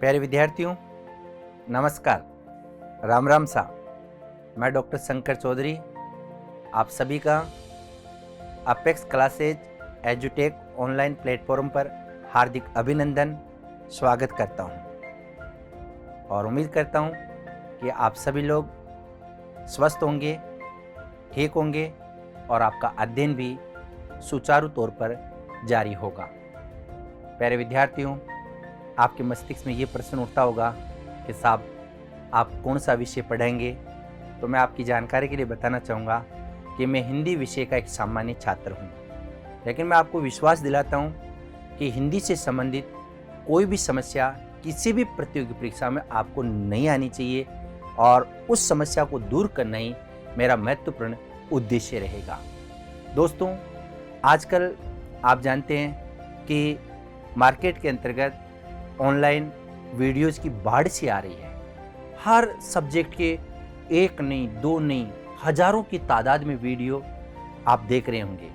प्यारे विद्यार्थियों, नमस्कार, राम राम सा। मैं डॉक्टर शंकर चौधरी आप सभी का अपेक्स क्लासेज एजुटेक ऑनलाइन प्लेटफॉर्म पर हार्दिक अभिनंदन स्वागत करता हूं और उम्मीद करता हूं कि आप सभी लोग स्वस्थ होंगे, ठीक होंगे और आपका अध्ययन भी सुचारू तौर पर जारी होगा। प्यारे विद्यार्थियों, आपके मस्तिष्क में ये प्रश्न उठता होगा कि साहब आप कौन सा विषय पढ़ाएंगे। तो मैं आपकी जानकारी के लिए बताना चाहूँगा कि मैं हिंदी विषय का एक सामान्य छात्र हूँ, लेकिन मैं आपको विश्वास दिलाता हूँ कि हिंदी से संबंधित कोई भी समस्या किसी भी प्रतियोगी परीक्षा में आपको नहीं आनी चाहिए और उस समस्या को दूर करना ही मेरा महत्वपूर्ण उद्देश्य रहेगा। दोस्तों, आजकल आप जानते हैं कि मार्केट के अंतर्गत ऑनलाइन वीडियोज़ की बाढ़ सी आ रही है। हर सब्जेक्ट के एक नहीं, दो नहीं, हज़ारों की तादाद में वीडियो आप देख रहे होंगे।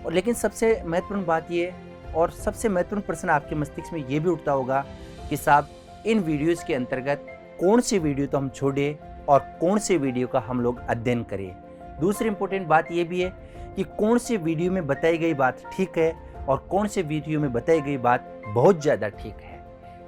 और लेकिन सबसे महत्वपूर्ण बात ये और सबसे महत्वपूर्ण प्रश्न आपके मस्तिष्क में ये भी उठता होगा कि साहब इन वीडियोज़ के अंतर्गत कौन सी वीडियो तो हम छोड़ें और कौन से वीडियो का हम लोग अध्ययन करें। दूसरी इम्पोर्टेंट बात ये भी है कि कौन से वीडियो में बताई गई बात ठीक है और कौन से वीडियो में बताई गई बात बहुत ज़्यादा ठीक है।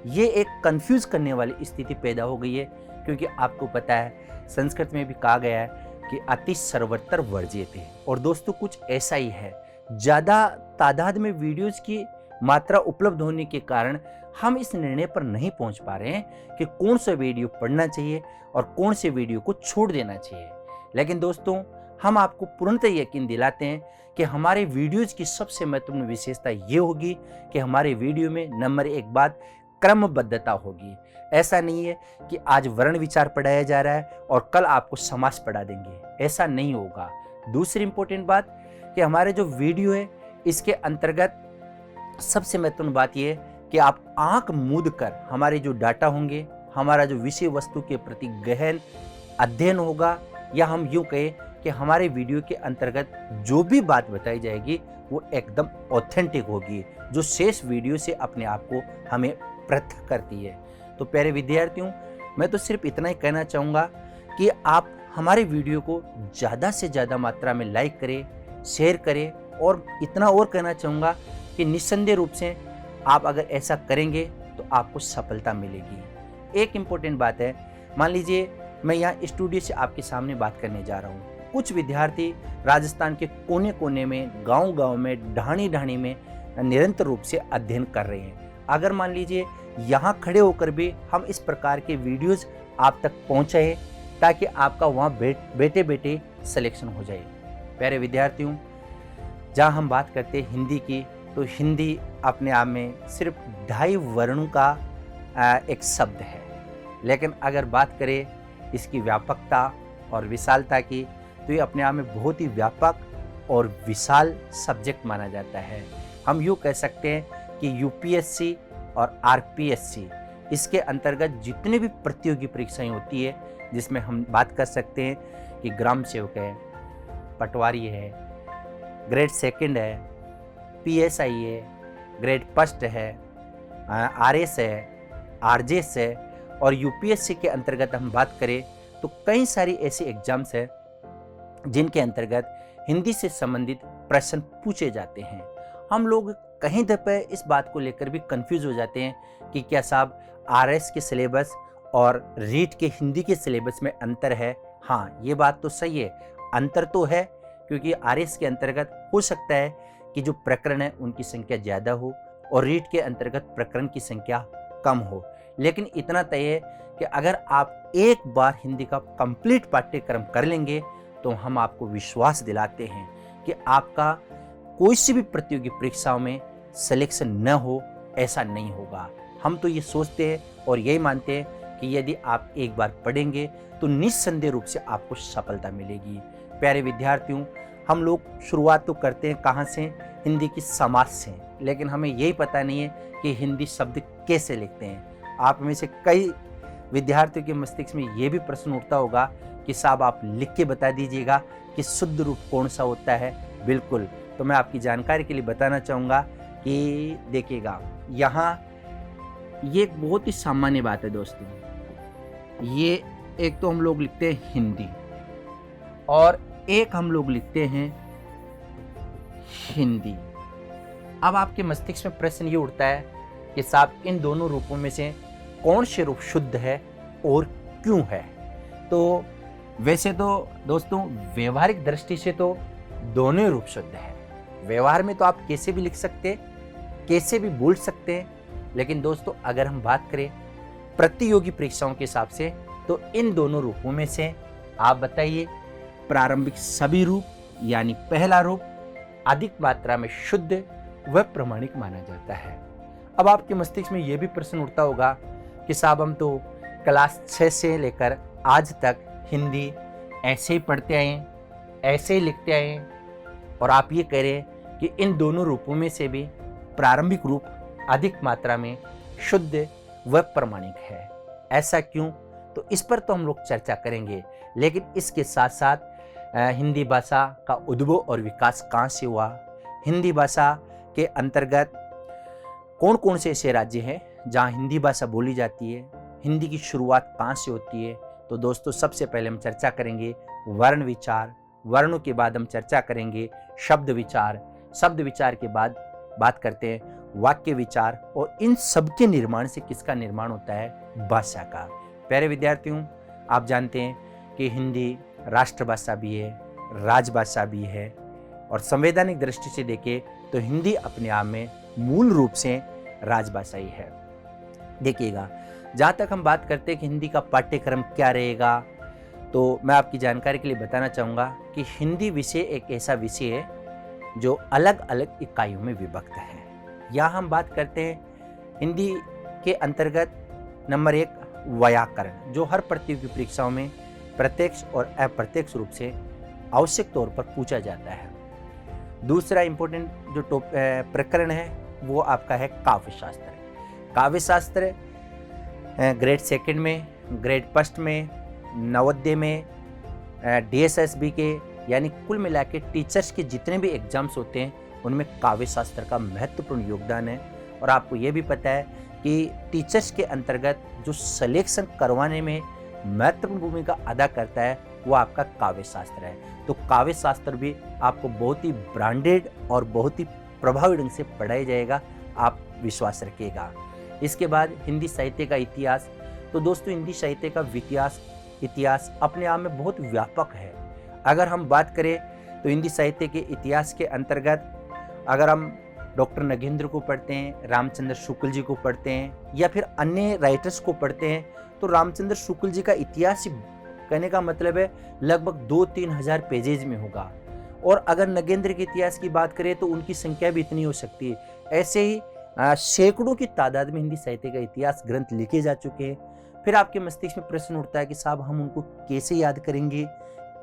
ये एक कंफ्यूज करने वाली स्थिति पैदा हो गई है, क्योंकि आपको पता है संस्कृत में भी कहा गया है कि अति सर्वत्र वर्ज्यते। और दोस्तों, कुछ ऐसा ही है। ज़्यादा तादाद में वीडियोज़ की मात्रा उपलब्ध होने के कारण हम इस निर्णय पर नहीं पहुंच पा रहे हैं कि कौन सा वीडियो पढ़ना चाहिए और कौन से वीडियो को छोड़ देना चाहिए। लेकिन दोस्तों, हम आपको पूर्णतः यकीन दिलाते हैं कि हमारे वीडियोज़ की सबसे महत्वपूर्ण विशेषता ये होगी कि हमारे वीडियो में नंबर एक बात क्रमबद्धता होगी। ऐसा नहीं है कि आज वर्ण विचार पढ़ाया जा रहा है और कल आपको समास पढ़ा देंगे, ऐसा नहीं होगा। दूसरी इंपॉर्टेंट बात कि हमारे जो वीडियो है इसके अंतर्गत सबसे महत्वपूर्ण बात यह है कि आप आंख मूंद कर हमारे जो डाटा होंगे, हमारा जो विषय वस्तु के प्रति गहन अध्ययन होगा, या हम यूँ कहें कि हमारे वीडियो के अंतर्गत जो भी बात बताई जाएगी वो एकदम ऑथेंटिक होगी, जो शेष वीडियो से अपने आप को हमें पृथक करती है। तो प्यारे विद्यार्थियों, मैं तो सिर्फ इतना ही कहना चाहूँगा कि आप हमारे वीडियो को ज़्यादा से ज़्यादा मात्रा में लाइक करें, शेयर करें, और इतना और कहना चाहूँगा कि निस्संदेह रूप से आप अगर ऐसा करेंगे तो आपको सफलता मिलेगी। एक इम्पोर्टेंट बात है, मान लीजिए मैं यहाँ स्टूडियो से आपके सामने बात करने जा रहा हूँ। कुछ विद्यार्थी राजस्थान के कोने कोने में, गांव-गांव में, ढाणी-ढाणी में निरंतर रूप से अध्ययन कर रहे हैं। अगर मान लीजिए यहाँ खड़े होकर भी हम इस प्रकार के वीडियोस आप तक पहुँचाएं ताकि आपका वहाँ बैठे बैठे सिलेक्शन हो जाए। प्यारे विद्यार्थियों, जहाँ हम बात करते हैं हिंदी की, तो हिंदी अपने आप में सिर्फ 2.5 वर्णों का एक शब्द है, लेकिन अगर बात करें इसकी व्यापकता और विशालता की, तो ये अपने आप में बहुत ही व्यापक और विशाल सब्जेक्ट माना जाता है। हम यूँ कह सकते हैं कि यूपीएससी और आरपीएससी, इसके अंतर्गत जितने भी प्रतियोगी परीक्षाएं होती है, जिसमें हम बात कर सकते हैं कि ग्राम सेवक है, पटवारी है, ग्रेड सेकंड है, पीएसआई है, ग्रेड फर्स्ट है, आरएस है, आरजेएस है, और यूपीएससी के अंतर्गत हम बात करें तो कई सारी ऐसी एग्जाम्स है जिनके अंतर्गत हिंदी से संबंधित प्रश्न पूछे जाते हैं। हम लोग कहीं दफे इस बात को लेकर भी कंफ्यूज हो जाते हैं कि क्या साहब आरएस के सिलेबस और रीट के हिंदी के सिलेबस में अंतर है। हाँ, ये बात तो सही है, अंतर तो है, क्योंकि आरएस के अंतर्गत हो सकता है कि जो प्रकरण है उनकी संख्या ज़्यादा हो और रीट के अंतर्गत प्रकरण की संख्या कम हो। लेकिन इतना तय है कि अगर आप एक बार हिंदी का कंप्लीट पाठ्यक्रम कर लेंगे तो हम आपको विश्वास दिलाते हैं कि आपका कोई सी भी प्रतियोगी परीक्षाओं में सिलेक्शन न हो, ऐसा नहीं होगा। हम तो ये सोचते हैं और यही मानते हैं कि यदि आप एक बार पढ़ेंगे तो निस्संदेह रूप से आपको सफलता मिलेगी। प्यारे विद्यार्थियों, हम लोग शुरुआत तो करते हैं कहाँ से? हिंदी की समास से, लेकिन हमें यही पता नहीं है कि हिंदी शब्द कैसे लिखते हैं। आप में से कई विद्यार्थियों के मस्तिष्क में ये भी प्रश्न उठता होगा कि साहब आप लिख के बता दीजिएगा कि शुद्ध रूप कौन सा होता है। बिल्कुल, तो मैं आपकी जानकारी के लिए बताना चाहूँगा कि देखिएगा, यहाँ ये एक बहुत ही सामान्य बात है दोस्तों। ये एक तो हम लोग लिखते हैं हिंदी और एक हम लोग लिखते हैं हिंदी। अब आपके मस्तिष्क में प्रश्न ये उठता है कि साहब इन दोनों रूपों में से कौन से रूप शुद्ध है और क्यों है। तो वैसे तो दोस्तों व्यवहारिक दृष्टि से तो दोनों ही रूप शुद्ध है। व्यवहार में तो आप कैसे भी लिख सकते, कैसे भी बोल सकते हैं, लेकिन दोस्तों अगर हम बात करें प्रतियोगी परीक्षाओं के हिसाब से तो इन दोनों रूपों में से आप बताइए प्रारंभिक सभी रूप यानी पहला रूप अधिक मात्रा में शुद्ध व प्रमाणिक माना जाता है। अब आपके मस्तिष्क में यह भी प्रश्न उठता होगा कि साहब हम तो क्लास 6 से लेकर आज तक हिंदी ऐसे ही पढ़ते आए, ऐसे ही लिखते आए, और आप ये कह रहे हैं कि इन दोनों रूपों में से भी प्रारंभिक रूप अधिक मात्रा में शुद्ध व प्रमाणिक है। ऐसा क्यों? तो इस पर तो हम लोग चर्चा करेंगे, लेकिन इसके साथ साथ हिंदी भाषा का उद्भव और विकास कहाँ से हुआ, हिंदी भाषा के अंतर्गत कौन कौन से ऐसे राज्य हैं जहाँ हिंदी भाषा बोली जाती है, हिंदी की शुरुआत कहाँ से होती है। तो दोस्तों सबसे पहले हम चर्चा करेंगे वर्ण विचार, वर्णों के बाद हम चर्चा करेंगे शब्द विचार, शब्द विचार के बाद बात करते हैं वाक्य विचार, और इन सब के निर्माण से किसका निर्माण होता है? भाषा का। प्यारे विद्यार्थियों, आप जानते हैं कि हिंदी राष्ट्रभाषा भी है, राजभाषा भी है, और संवैधानिक दृष्टि से देखें तो हिंदी अपने आप में मूल रूप से राजभाषा ही है। देखिएगा, जहाँ तक हम बात करते हैं कि हिंदी का पाठ्यक्रम क्या रहेगा, तो मैं आपकी जानकारी के लिए बताना चाहूँगा कि हिंदी विषय एक ऐसा विषय है जो अलग अलग इकाइयों में विभक्त है। यहाँ हम बात करते हैं हिंदी के अंतर्गत नंबर 1 व्याकरण, जो हर प्रतियोगी परीक्षाओं में प्रत्यक्ष और अप्रत्यक्ष रूप से आवश्यक तौर पर पूछा जाता है। दूसरा इंपॉर्टेंट जो प्रकरण है वो आपका है काव्यशास्त्र। काव्यशास्त्र ग्रेड 2 में, ग्रेड 1 में, नवोदय में, DSSB के, यानी कुल मिला के टीचर्स के जितने भी एग्जाम्स होते हैं उनमें काव्यशास्त्र का महत्वपूर्ण योगदान है। और आपको ये भी पता है कि टीचर्स के अंतर्गत जो सिलेक्शन करवाने में महत्वपूर्ण भूमिका अदा करता है वो आपका काव्यशास्त्र है। तो काव्यशास्त्र भी आपको बहुत ही ब्रांडेड और बहुत ही प्रभावी ढंग से पढ़ाया जाएगा, आप विश्वास रखिएगा। इसके बाद हिंदी साहित्य का इतिहास। तो दोस्तों हिंदी साहित्य का इतिहास अपने आप में बहुत व्यापक है। अगर हम बात करें तो हिंदी साहित्य के इतिहास के अंतर्गत अगर हम डॉक्टर नगेंद्र को पढ़ते हैं, रामचंद्र शुक्ल जी को पढ़ते हैं, या फिर अन्य राइटर्स को पढ़ते हैं, तो रामचंद्र शुक्ल जी का इतिहास कहने का मतलब है लगभग 2-3 हज़ार पेजेज में होगा। और अगर नगेंद्र के इतिहास की बात करें तो उनकी संख्या भी इतनी हो सकती है। ऐसे ही सैकड़ों की तादाद में हिंदी साहित्य का इतिहास ग्रंथ लिखे जा चुके हैं। फिर आपके मस्तिष्क में प्रश्न उठता है कि साहब हम उनको कैसे याद करेंगे,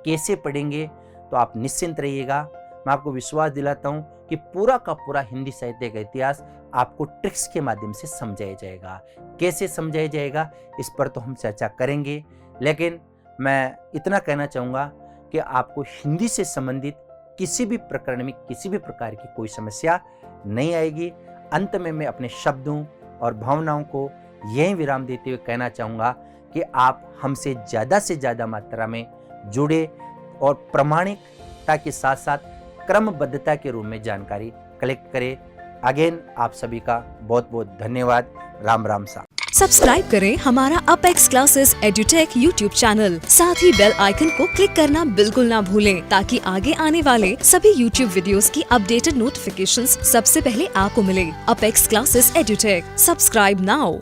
कैसे पढ़ेंगे? तो आप निश्चिंत रहिएगा, मैं आपको विश्वास दिलाता हूं कि पूरा का पूरा हिंदी साहित्य का इतिहास आपको ट्रिक्स के माध्यम से समझाया जाएगा। कैसे समझाया जाएगा इस पर तो हम चर्चा करेंगे, लेकिन मैं इतना कहना चाहूँगा कि आपको हिंदी से संबंधित किसी भी प्रकरण में किसी भी प्रकार की कोई समस्या नहीं आएगी। अंत में मैं अपने शब्दों और भावनाओं को यही विराम देते हुए कहना चाहूँगा कि आप हमसे से ज़्यादा मात्रा में जुड़े और प्रामाणिकता के साथ साथ क्रमबद्धता के रूप में जानकारी कलेक्ट करें। अगेन आप सभी का बहुत बहुत धन्यवाद। राम राम सा। सब्सक्राइब करें हमारा apex classes edutech YouTube channel, साथ ही बेल आइकन को क्लिक करना बिल्कुल ना भूलें ताकि आगे आने वाले सभी यूट्यूब वीडियोस की अपडेटेड नोटिफिकेशंस सबसे पहले आपको मिले। Apex classes edutech, subscribe now.